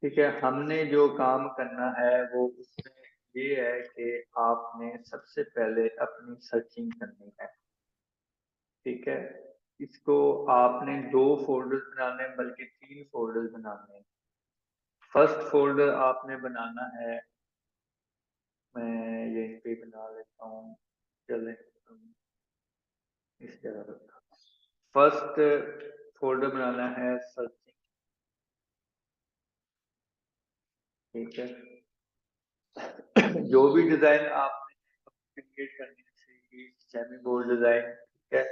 ठीक है, हमने जो काम करना है वो उसमें ये है कि आपने सबसे पहले अपनी सर्चिंग करनी है। ठीक है, इसको आपने 2 फोल्डर्स बनाने हैं, बल्कि 3 फोल्डर्स बनाने हैं। फर्स्ट फोल्डर आपने बनाना है, मैं यहीं पे बना लेता हूँ, चले इस जगह पर। फर्स्ट फोल्डर बनाना है सर्चिंग। ठीक है, जो भी डिजाइन आपने क्रिएट करने से सेमी बोल्ड डिजाइन, ठीक है,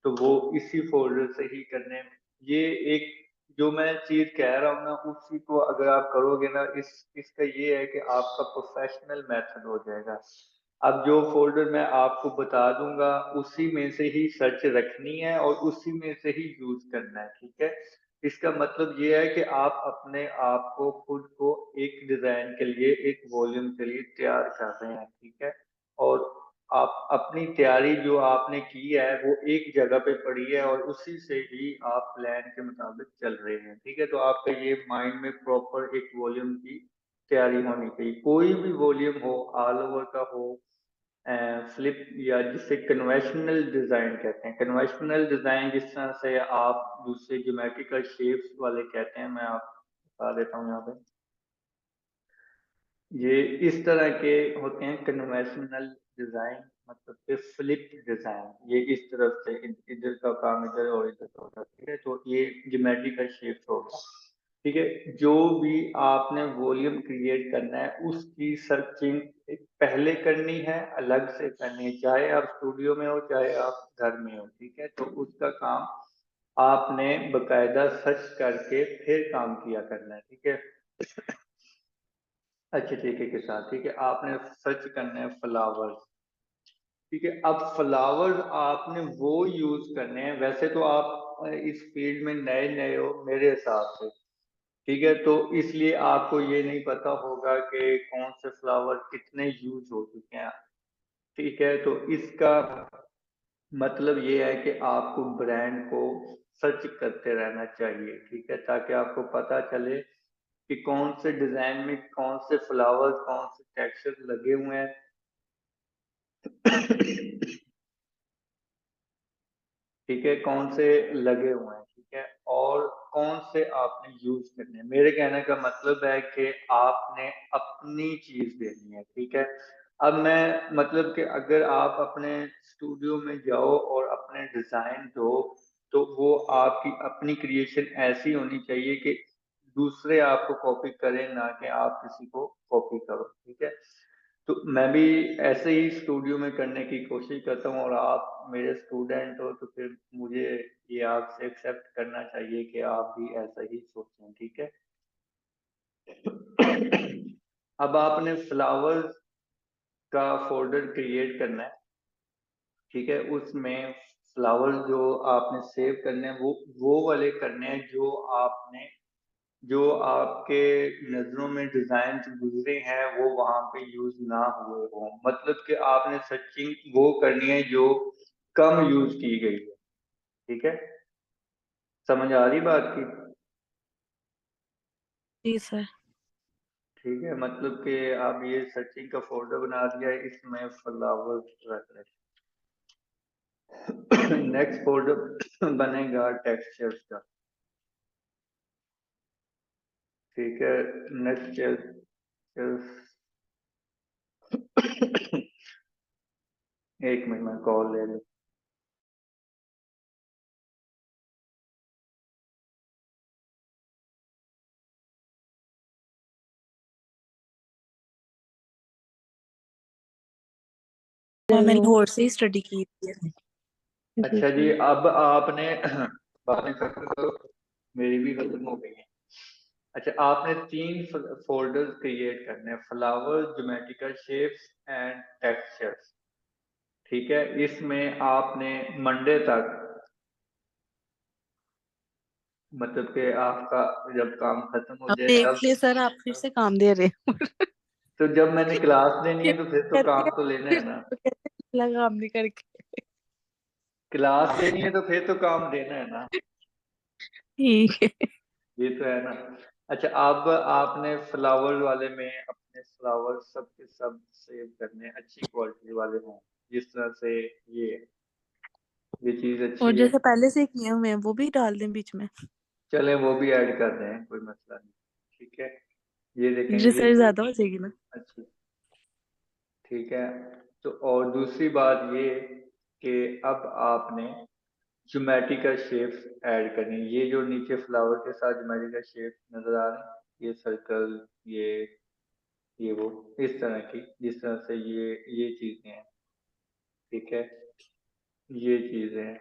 तो वो इसी फोल्डर से ही करने हैं। ये एक जो मैं चीज कह रहा हूँ ना, उसी को अगर आप करोगे ना, इसका ये है कि आपका प्रोफेशनल मेथड हो जाएगा। अब जो फोल्डर मैं आपको बता दूंगा उसी में से ही सर्च रखनी है और उसी में से ही यूज करना है। ठीक है, इसका मतलब ये है कि आप अपने आप को खुद को एक डिजाइन के लिए, एक वॉल्यूम के लिए तैयार कर रहे हैं। ठीक है, और आप अपनी तैयारी जो आपने की है वो एक जगह पे पड़ी है और उसी से ही आप प्लान के मुताबिक चल रहे हैं। ठीक है, तो आपका ये माइंड में प्रॉपर एक वॉल्यूम की तैयारी होनी चाहिए। कोई भी वॉल्यूम हो, ऑल ओवर का हो, फ्लिप, या जिसे कन्वेंशनल डिजाइन कहते हैं। कन्वेंशनल डिजाइन जिस तरह से आप दूसरे ज्योमेट्रिकल शेप्स वाले कहते हैं, मैं आपको बता देता हूँ यहाँ पे। ये इस तरह के होते हैं कन्वेंशनल डिजाइन, मतलब कि फ्लिप डिजाइन। ये इस तरफ से इधर का काम इधर और इधर का होता है। ठीक है, तो ये ज्योमेट्रिकल शेप्स होगा। ठीक है, जो भी आपने वॉल्यूम क्रिएट करना है उसकी सर्चिंग पहले करनी है, अलग से करनी है, चाहे आप स्टूडियो में हो चाहे आप घर में हो। ठीक है, तो उसका काम आपने बकायदा सर्च करके फिर काम किया करना है। ठीक है, अच्छे तरीके के साथ। ठीक है, आपने सर्च करना है फ्लावर्स। ठीक है, अब फ्लावर्स आपने वो यूज करने हैं। वैसे तो आप इस फील्ड में नए नए हो मेरे हिसाब से। ठीक है, तो इसलिए आपको ये नहीं पता होगा कि कौन से फ्लावर कितने यूज हो चुके हैं। ठीक है, तो इसका मतलब ये है कि आपको ब्रांड को सर्च करते रहना चाहिए। ठीक है, ताकि आपको पता चले कि कौन से डिजाइन में कौन से फ्लावर्स, कौन से टेक्सचर लगे हुए हैं। ठीक है, कौन से लगे हुए हैं। ठीक है, और कौन से आपने यूज करने हैं। मेरे कहने का मतलब है कि आपने अपनी चीज देनी है। ठीक है, अब मैं मतलब कि अगर आप अपने स्टूडियो में जाओ और अपने डिजाइन दो, तो वो आपकी अपनी क्रिएशन ऐसी होनी चाहिए कि दूसरे आपको कॉपी करें, ना कि आप किसी को कॉपी करो। ठीक है, तो मैं भी ऐसे ही स्टूडियो में करने की कोशिश करता हूँ, और आप मेरे स्टूडेंट हो तो फिर मुझे ये आपसे एक्सेप्ट करना चाहिए कि आप भी ऐसा ही सोचें। ठीक है, अब आपने फ्लावर्स का फोल्डर क्रिएट करना है। ठीक है, उसमें फ्लावर्स जो आपने सेव करने हैं वो वाले करने हैं जो आपके नजरों में डिजाइन गुजरे हैं वो वहां पे यूज ना हुए हो। मतलब कि आपने सर्चिंग वो करनी है जो कम यूज की गई है। ठीक है, समझ आ रही बात की? जी सर। ठीक है, मतलब कि आप ये सर्चिंग का फोल्डर बना दिया है, इसमें फ्लावर्स रख रहे। नेक्स्ट फोल्डर बनेगा टेक्सचर्स का। ठीक है, नेक्स्ट एक मिनट में कॉल ले लूं। हाँ, मैंने लाहौर से ही स्टडी की थी। अच्छा जी, अब आपने बातें खत्म करो, मेरी भी खत्म हो गई है। अच्छा, आपने 3 फोल्डर्स क्रिएट करने हैं, flower, geometrical shapes and textures. ठीक है, इसमें आपने मंडे तक, मतलब कि आपका जब काम खत्म हो अब जाए देख तब, ले सर, आप फिर से काम दे रहे हो। तो जब मैंने क्लास लेनी है फिर तो फिर तो कहते काम हैं तो लेना फिर है ना। कहते हैं पिछला काम नहीं करके। क्लास लेनी है तो फिर तो काम देना है ना। ठीक है। ये तो है ना। अच्छा, अब आपने फ्लावर वाले में अपने फ्लावर सब के सब सेव करने हैं, अच्छी क्वालिटी वाले हों, जिस तरह से ये ये चीज और अच्छी है। जैसे पहले से किए हुए हैं वो भी डाल दें बीच में। चलें वो भी ऐड कर दें, कोई मसला नहीं। ठीक है, ये देखें ये रिसर्च चीज ज्यादा हो जाएगी ना। अच्छी। ठीक है, तो और दूसरी बात ये कि अब आपने ज्योमेट्रिकल शेप्स ऐड करनी है। ये जो नीचे फ्लावर के साथ ज्योमेट्रिकल शेप्स नजर आ रहे हैं, ये सर्कल, ये वो इस तरह की, जिस तरह से ये चीजें हैं। ठीक है, ये चीजें हैं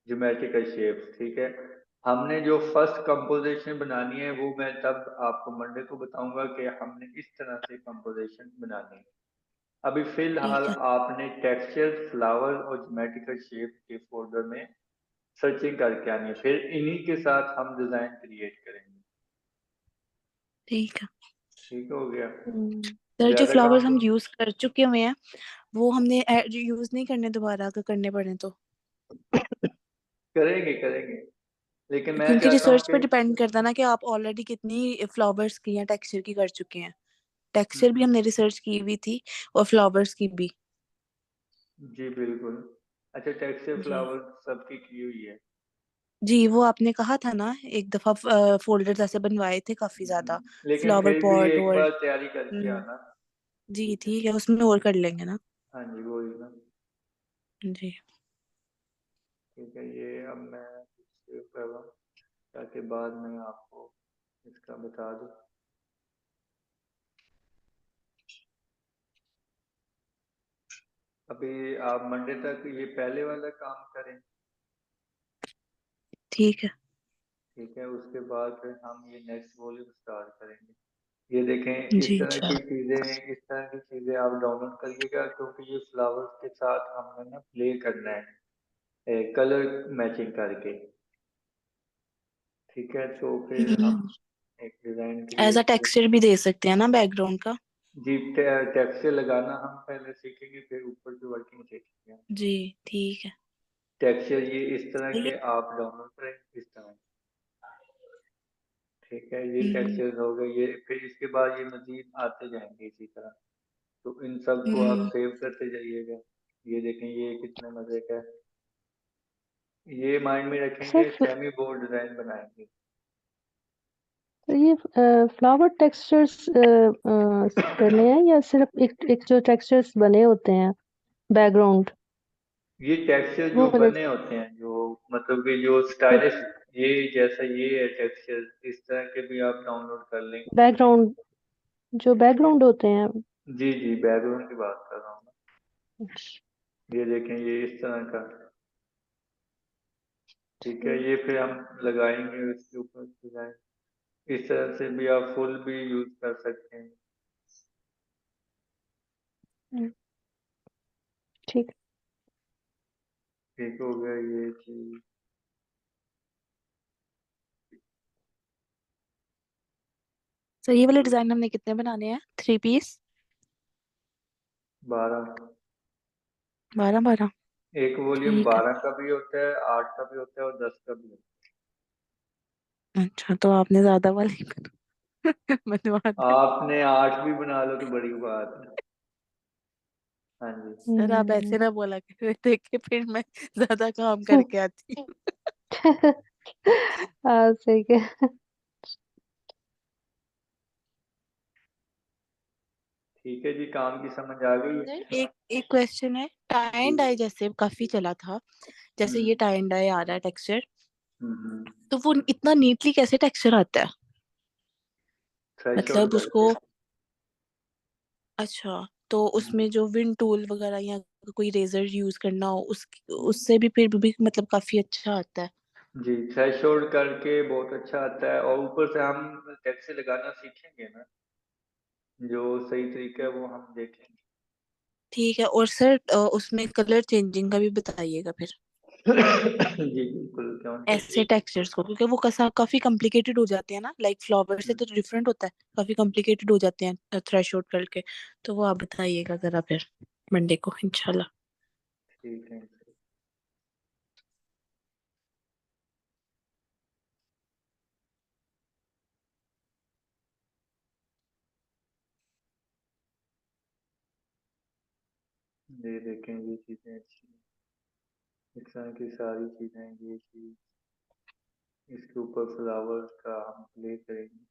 ज्योमेट्रिकल शेप्स। ठीक है, हमने जो फर्स्ट कंपोजिशन बनानी है वो मैं तब आपको मंडे को बताऊंगा कि हमने इस तरह से कंपोजिशन बनानी है। अभी फिलहाल ठीक है। आपने टेक्सचर, फ्लावर और ज्योमेट्रिकल शेप के फोल्डर में सर्चिंग करके आनी है, फिर इन्हीं के साथ हम डिजाइन क्रिएट करेंगे। ठीक है ठीक हो गया। सर, जो ज्यादा फ्लावर्स काम तो हम यूज कर चुके हुए हैं वो हमने यूज नहीं करने दोबारा, अगर करने पड़े तो। करेंगे करेंगे, लेकिन मैं क्योंकि चाहता हूँ रिसर्च पे कि डिपेंड करता है ना कि आप ऑलरेडी कितनी फ्लावर्स की या टेक्सचर की कर चुके हैं। टेक्सचर भी हम्म, हमने रिसर्च की हुई थी और फ्लावर्स की भी। जी बिल्कुल। अच्छा, टेक्सचर जी। फ्लावर सबकी की हुई है। जी, वो आपने कहा था ना एक दफा, फोल्डर्स ऐसे बनवाए थे काफी ज्यादा। लेकिन फ्लावर फिर भी पॉट एक और बार तैयारी करके हम्म, आना। जी ठीक है, ठीक है, उसमें और कर लेंगे ना। हाँ जी वो ही ना। जी। ठीक है, ये अब मैं सेव कर रहा हूँ ताकि बाद में आपको इसका बता दूँ। अभी आप मंडे तक ये पहले वाला काम करें। ठीक है। ठीक है, उसके बाद फिर हम ये नेक्स्ट वॉल्यूम स्टार्ट करेंगे। ये देखें, जी अच्छा। इस तरह की चीजें आप डाउनलोड करिएगा, क्योंकि ये फ्लावर्स के साथ हमने ना प्ले करना है कलर मैचिंग करके। ठीक है, तो फिर हम एक डिजाइन एज अ क्रिएट करें। टेक्सचर भी दे सकते हैं ना बैकग्राउंड का। जी, टेक्सचर लगाना हम पहले सीखेंगे, फिर ऊपर की वर्किंग सीखेंगे। जी ठीक है। टेक्सचर ये इस तरह सही है। के आप डाउनलोड करें, इस तरह। ठीक है, ये हम्म टेक्सचर हो गए, ये फिर इसके बाद ये मजीद आते जाएंगे इसी तरह। तो इन सब को आप हम्म। सेव करते जाइएगा। ये देखें, ये कितने मजे का है। ये माइंड में सर रखेंगे, सेमी बोर्ड डिजाइन बनाएंगे। तो ये फ्लावर टेक्सचर्स करने हैं या सिर्फ एक जो टेक्सचर्स बने होते हैं बैकग्राउंड ये टेक्सचर वो जो वाले बने होते हैं, जो मतलब कि जो स्टाइलिश, ये जैसा ये है टेक्सचर, इस तरह के भी आप डाउनलोड कर लेंगे। बैकग्राउंड जो बैकग्राउंड होते हैं। जी जी, बैकग्राउंड की बात कर रहा हूँ मैं। ये देखें, ये इस तरह का। ठीक है, ठीक ये फिर हम लगाएंगे इसके ऊपर डिजाइन। इस तरह से भी आप फुल भी यूज कर सकते हैं। ठीक। ठीक हो गया ये चीज। सर, ये वाले डिजाइन हमने कितने बनाने हैं? 3 पीस? 12। 12 12? एक वॉल्यूम ठीक है। 12 का भी होता है, 8 का भी होता है और 10 का भी होता अच्छा, तो आपने ज्यादा वाले बनवा है। दिए। आपने 8 भी बना लो तो बड़ी बात है। हाँ जी। सर, आप हम्म। ऐसे ना बोला कर, देखिए फिर मैं ज्यादा काम करके आती हूँ। हाँ सही है। ठीक है जी, काम की समझ आ गई है। सर, एक एक क्वेश्चन है। Tie ji. एंड डाई जैसे काफी चला था, जैसे ये टाई एंड डाई आ रहा है टेक्सचर, हम्म। तो वो इतना नीटली कैसे टेक्सचर आता है? थ्रेशोल्ड मतलब करके। उसको, अच्छा, तो हम्म, उसमें जो विंड टूल वगैरह या कोई रेजर यूज करना हो उससे भी मतलब काफी अच्छा आता है। जी, थ्रेशोल्ड करके बहुत अच्छा आता है, और ऊपर से हम टैक्सी लगाना सीखेंगे ना, जो सही तरीका है वो हम देखेंगे। ठीक है। और सर, उसमें कलर चेंजिंग का भी बताइएगा फिर, जी बिल्कुल, क्यों नहीं। ऐसे टेक्सचर्स को, क्योंकि वो काफी कॉम्प्लिकेटेड हो जाते हैं ना, लाइक फ्लावर से हम्म, तो डिफरेंट होता है, काफी कॉम्प्लिकेटेड हो जाते हैं थ्रेशोल्ड करके। तो वो आप बताइएगा जरा फिर मंडे को इंशाल्लाह। ठीक है। ये देखें, ये चीजें अच्छी हैं, इस तरह की सारी चीजें, ये चीज, इसके ऊपर फ्लावर का हम प्ले करेंगे,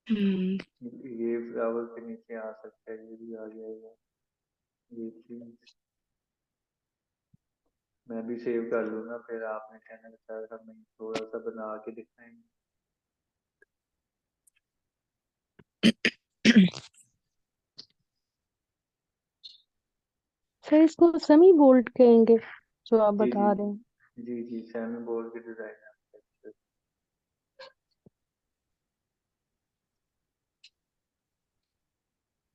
ये फ्लावर के नीचे आ सकता है, ये भी आ जाएगा, ये चीज मैं भी सेव कर लूंगा, फिर आपने कहना सर हमें थोड़ा सा बना के दिखाएंगे। सर इसको सेमी बोल्ड कहेंगे जो आप जी बता रहे हैं? जी जी, सेमी बोर्ड के डिजाइन है।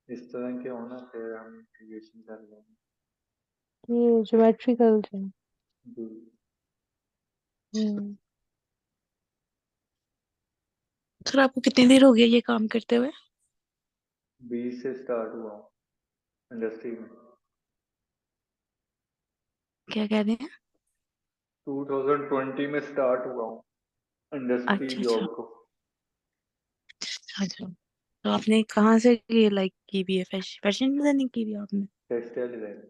इस तरह के होना, फिर हम क्रिएशन कर लेंगे। ये ज्योमेट्रिकल जो है। जी, हम्म। सर आपको कितनी देर हो गई ये काम करते हुए? 20 से स्टार्ट हुआ हूँ इंडस्ट्री में। क्या कह रहे हैं? 2020 में स्टार्ट हुआ हूँ इंडस्ट्री अच्छा अच्छा जॉब को। अच्छा। तो आपने कहाँ से ये लाइक की भी है, फैशन डिजाइनिंग की भी है आपने? टेक्सटाइल डिजाइन,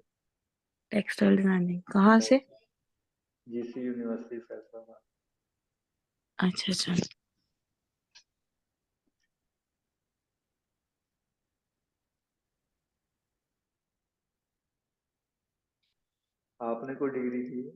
टेक्सटाइल डिजाइनिंग कहाँ से? GC university Faisalabad. अच्छा अच्छा। आपने कोई डिग्री की है?